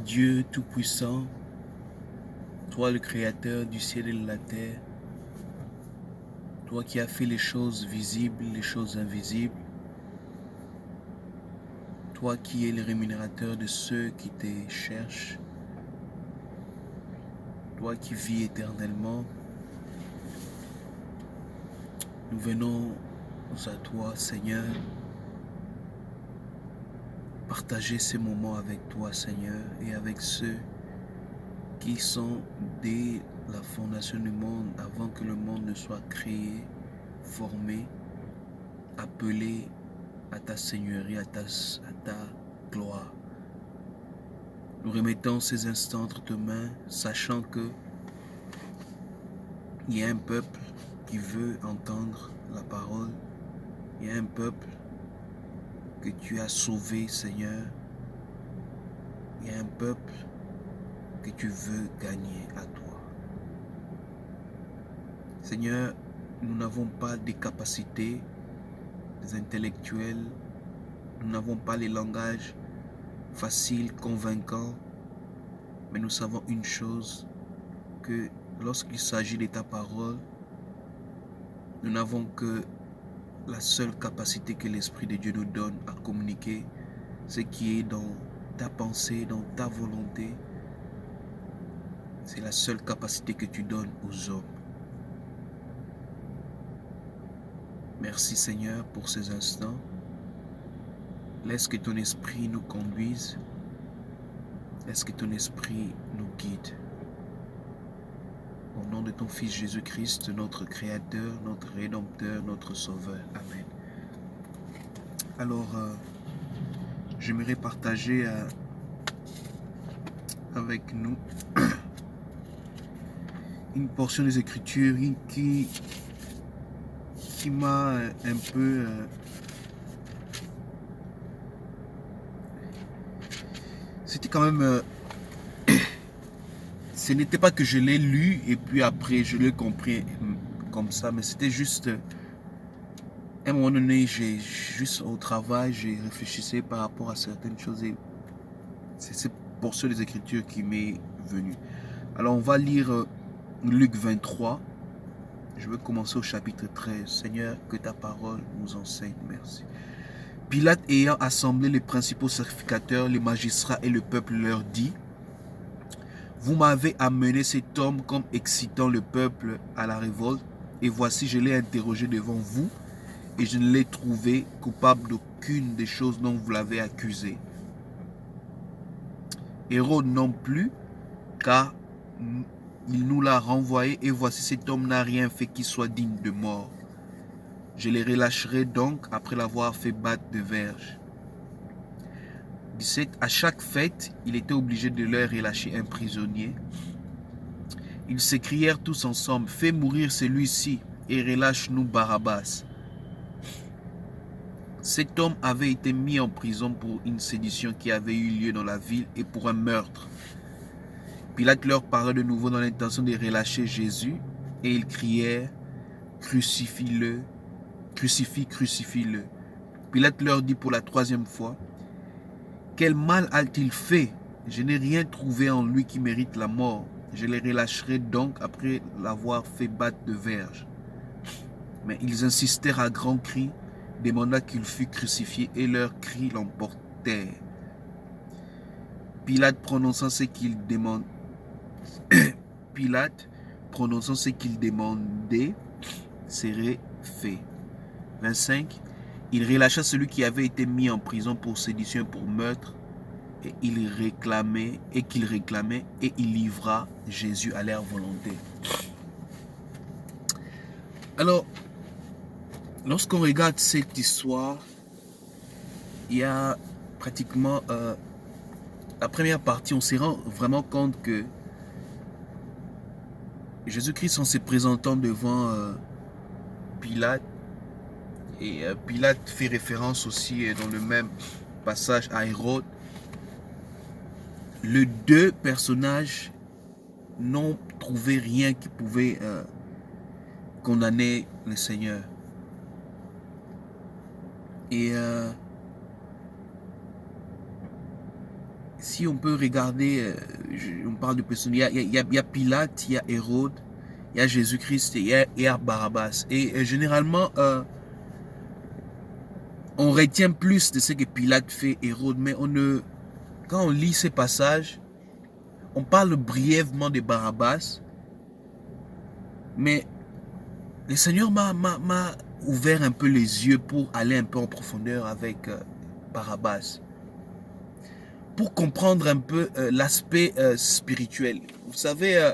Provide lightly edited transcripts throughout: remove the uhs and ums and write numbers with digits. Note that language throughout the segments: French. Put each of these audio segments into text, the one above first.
Dieu Tout-Puissant, toi le Créateur du ciel et de la terre, toi qui as fait les choses visibles, les choses invisibles, toi qui es le rémunérateur de ceux qui te cherchent, toi qui vis éternellement, nous venons à toi, Seigneur, partager ces moments avec toi, Seigneur, et avec ceux qui sont dès la fondation du monde, avant que le monde ne soit créé, formé, appelé à ta seigneurie, à ta gloire. Nous remettons ces instants entre tes mains, sachant que il y a un peuple qui veut entendre la parole. Il y a un peuple que tu as sauvé, Seigneur. Il y a un peuple que tu veux gagner à toi. Seigneur, nous n'avons pas des capacités intellectuelles. Nous n'avons pas les langages faciles, convaincants. Mais nous savons une chose, que lorsqu'il s'agit de ta parole, nous n'avons que la seule capacité que l'Esprit de Dieu nous donne à communiquer, ce qui est dans ta pensée, dans ta volonté. C'est la seule capacité que tu donnes aux hommes. Merci Seigneur pour ces instants. Laisse que ton esprit nous conduise. Laisse que ton esprit nous guide. Au nom de ton Fils Jésus-Christ, notre Créateur, notre Rédempteur, notre Sauveur. Amen. Alors, j'aimerais partager avec nous une portion des Écritures qui m'a un peu c'était quand même ce n'était pas que je l'ai lu et puis après je l'ai compris comme ça, mais c'était juste à un moment donné, j'ai juste au travail, j'ai réfléchissé par rapport à certaines choses et c'est cette portion des Écritures qui m'est venue. Alors on va lire Luc 23. Je vais commencer au chapitre 13. Seigneur, que ta parole nous enseigne. Merci. Pilate ayant assemblé les principaux sacrificateurs, les magistrats et le peuple leur dit: vous m'avez amené cet homme comme excitant le peuple à la révolte, et voici je l'ai interrogé devant vous, et je ne l'ai trouvé coupable d'aucune des choses dont vous l'avez accusé. Hérode non plus, car il nous l'a renvoyé, et voici cet homme n'a rien fait qui soit digne de mort. Je les relâcherai donc après l'avoir fait battre de verges. 17. À chaque fête, il était obligé de leur relâcher un prisonnier. Ils s'écrièrent tous ensemble: fais mourir celui-ci et relâche-nous Barabbas. Cet homme avait été mis en prison pour une sédition qui avait eu lieu dans la ville et pour un meurtre. Pilate leur parla de nouveau dans l'intention de relâcher Jésus, et ils crièrent: crucifie-le, crucifie, crucifie-le. Pilate leur dit pour la troisième fois: quel mal a-t-il fait? Je n'ai rien trouvé en lui qui mérite la mort. Je les relâcherai donc après l'avoir fait battre de verges. Mais ils insistèrent à grands cris, demanda qu'il fût crucifié, et leurs cris l'emportèrent. Pilate, prononçant ce qu'il demandait, serait fait. 25. Il relâcha celui qui avait été mis en prison pour sédition et pour meurtre, et qu'il réclamait, et il livra Jésus à leur volonté. Alors, lorsqu'on regarde cette histoire, il y a pratiquement la première partie, on se rend vraiment compte que Jésus-Christ, en se présentant devant Pilate, et Pilate fait référence aussi dans le même passage à Hérode, les deux personnages n'ont trouvé rien qui pouvait condamner le Seigneur. Et si on peut regarder, on parle de personnes, il y a Pilate, il y a Hérode, il y a Jésus-Christ et il y a Barabbas. Et généralement, on retient plus de ce que Pilate fait, Hérode, mais quand on lit ces passages, on parle brièvement de Barabbas, mais le Seigneur m'a ouvert un peu les yeux pour aller un peu en profondeur avec Barabbas, pour comprendre un peu l'aspect spirituel. Vous savez,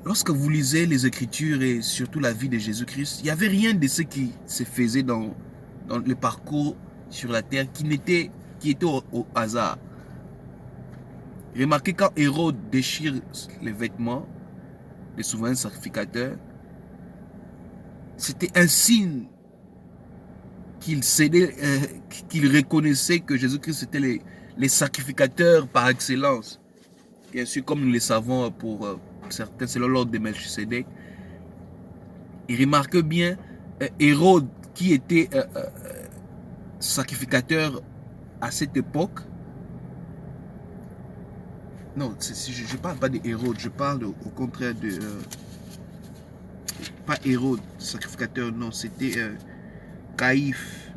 lorsque vous lisez les Écritures et surtout la vie de Jésus-Christ, il n'y avait rien de ce qui se faisait dans le parcours sur la terre qui était au hasard. Remarquez quand Hérode déchire les vêtements des souverains sacrificateurs, c'était un signe qu'il reconnaissait que Jésus-Christ était les sacrificateurs par excellence. Bien sûr, comme nous le savons pour certains, selon l'ordre de Melchisedec. Et remarquez bien, Hérode, qui était sacrificateur à cette époque. Non, je ne parle pas de Hérode, je parle au contraire de... pas Hérode, sacrificateur, non, c'était Caïphe.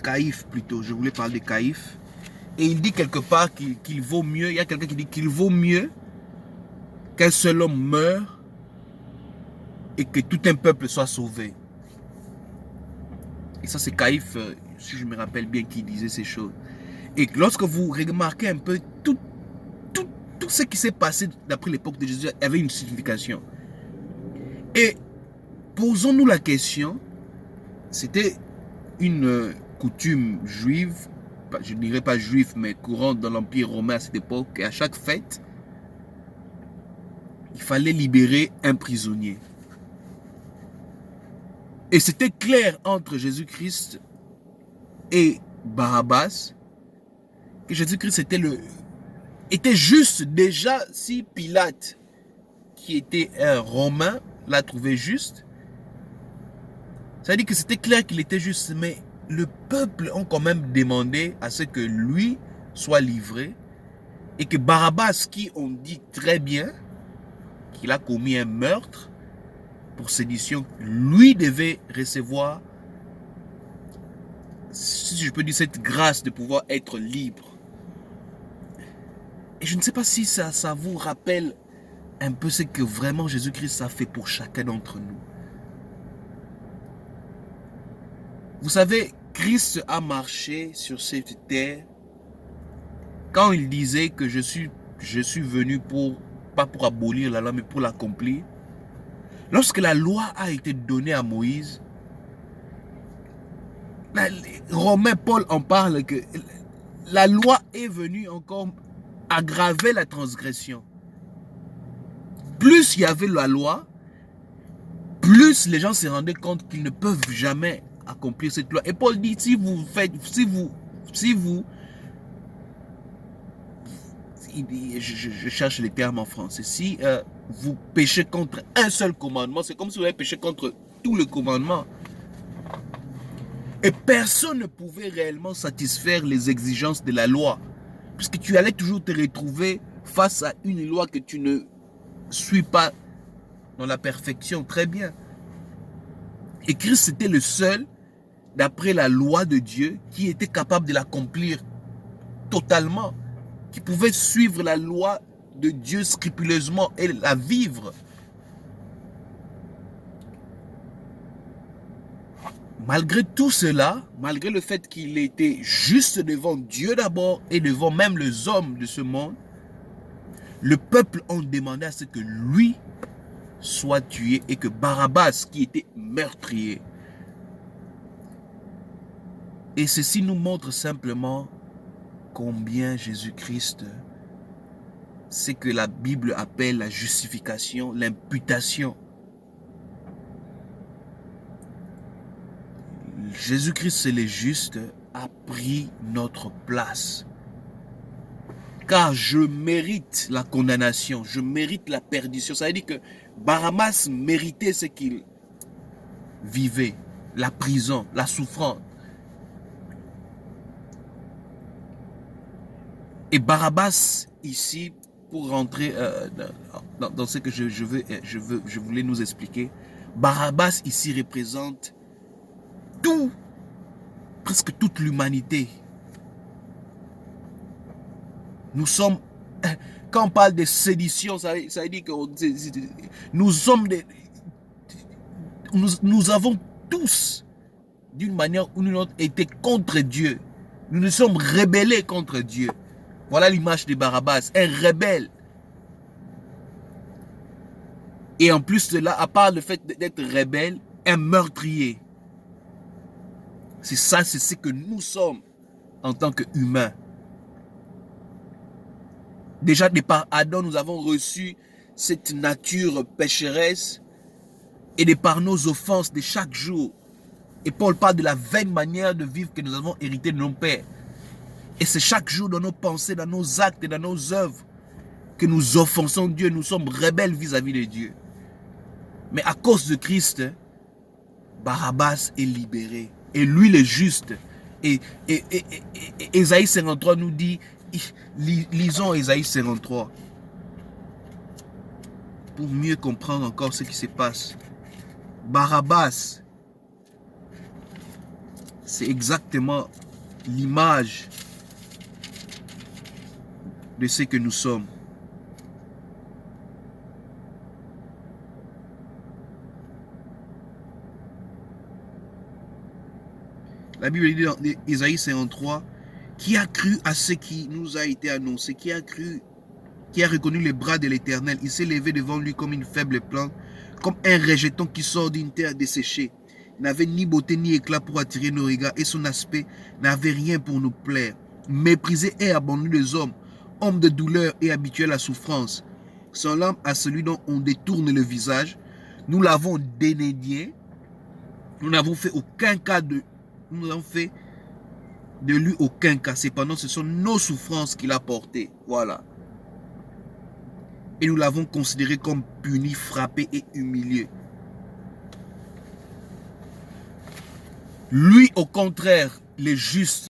Caïphe plutôt, je voulais parler de Caïphe. Et il dit quelque part qu'il vaut mieux, il y a quelqu'un qui dit qu'il vaut mieux qu'un seul homme meure et que tout un peuple soit sauvé. Et ça c'est Caïphe, si je me rappelle bien, qui disait ces choses. Et lorsque vous remarquez un peu tout ce qui s'est passé d'après l'époque de Jésus avait une signification. Et posons-nous la question, c'était une coutume juive, je ne dirais pas juif, mais courante dans l'Empire romain à cette époque, et à chaque fête, il fallait libérer un prisonnier. Et c'était clair entre Jésus-Christ et Barabbas, que Jésus-Christ était juste. Déjà, si Pilate, qui était un Romain, l'a trouvé juste, ça veut dire que c'était clair qu'il était juste, mais le peuple ont quand même demandé à ce que lui soit livré et que Barabbas, qui on dit très bien qu'il a commis un meurtre pour sédition, lui devait recevoir, si je peux dire, cette grâce de pouvoir être libre. Et je ne sais pas si ça vous rappelle un peu ce que vraiment Jésus-Christ a fait pour chacun d'entre nous. Vous savez, Christ a marché sur cette terre quand il disait que je suis venu pas pour abolir la loi, mais pour l'accomplir. Lorsque la loi a été donnée à Moïse, Romain Paul en parle que la loi est venue encore aggraver la transgression. Plus il y avait la loi, plus les gens se rendaient compte qu'ils ne peuvent jamais accomplir cette loi. Et Paul dit, si vous je cherche les termes en français, si vous péchez contre un seul commandement, c'est comme si vous avez péché contre tout le commandement. Et personne ne pouvait réellement satisfaire les exigences de la loi, puisque tu allais toujours te retrouver face à une loi que tu ne suis pas dans la perfection. Très bien. Et Christ était le seul, d'après la loi de Dieu, qui était capable de l'accomplir totalement, qui pouvait suivre la loi de Dieu scrupuleusement et la vivre. Malgré tout cela, malgré le fait qu'il était juste devant Dieu d'abord et devant même les hommes de ce monde, le peuple ont demandé à ce que lui soit tué et que Barabbas, qui était meurtrier. Et ceci nous montre simplement combien Jésus-Christ, c'est que la Bible appelle la justification, l'imputation. Jésus-Christ, c'est le juste, a pris notre place. Car je mérite la condamnation, je mérite la perdition. Ça veut dire que Barabbas méritait ce qu'il vivait, la prison, la souffrance. Et Barabbas, ici, pour rentrer dans ce que je voulais nous expliquer, Barabbas ici représente tout, presque toute l'humanité. Nous sommes, quand on parle de sédition, ça veut dire que nous sommes nous avons tous, d'une manière ou d'une autre, été contre Dieu. Nous nous sommes rebellés contre Dieu. Voilà l'image de Barabbas, un rebelle. Et en plus de là, à part le fait d'être rebelle, un meurtrier. C'est ça, c'est ce que nous sommes en tant qu'humains. Déjà, de par Adam, nous avons reçu cette nature pécheresse et de par nos offenses de chaque jour. Et Paul parle de la vaine manière de vivre que nous avons hérité de nos pères. Et c'est chaque jour dans nos pensées, dans nos actes et dans nos œuvres que nous offensons Dieu, nous sommes rebelles vis-à-vis de Dieu. Mais à cause de Christ, Barabbas est libéré. Et lui, le juste. Et Ésaïe 53 nous dit, lisons Ésaïe 53, pour mieux comprendre encore ce qui se passe. Barabbas, c'est exactement l'image de ce que nous sommes. La Bible dit dans Ésaïe 53, qui a cru à ce qui nous a été annoncé, qui a cru, qui a reconnu les bras de l'Éternel, il s'est levé devant lui comme une faible plante, comme un rejeton qui sort d'une terre desséchée. Il n'avait ni beauté ni éclat pour attirer nos regards, et son aspect n'avait rien pour nous plaire. Méprisé et abandonné des hommes, homme de douleur et habitué à la souffrance, semblable à celui dont on détourne le visage, nous l'avons dédaigné, nous n'avons fait aucun cas de nous n'avons fait de lui aucun cas. Cependant, ce sont nos souffrances qu'il a portées. Voilà. Et nous l'avons considéré comme puni, frappé et humilié. Lui, au contraire, les justes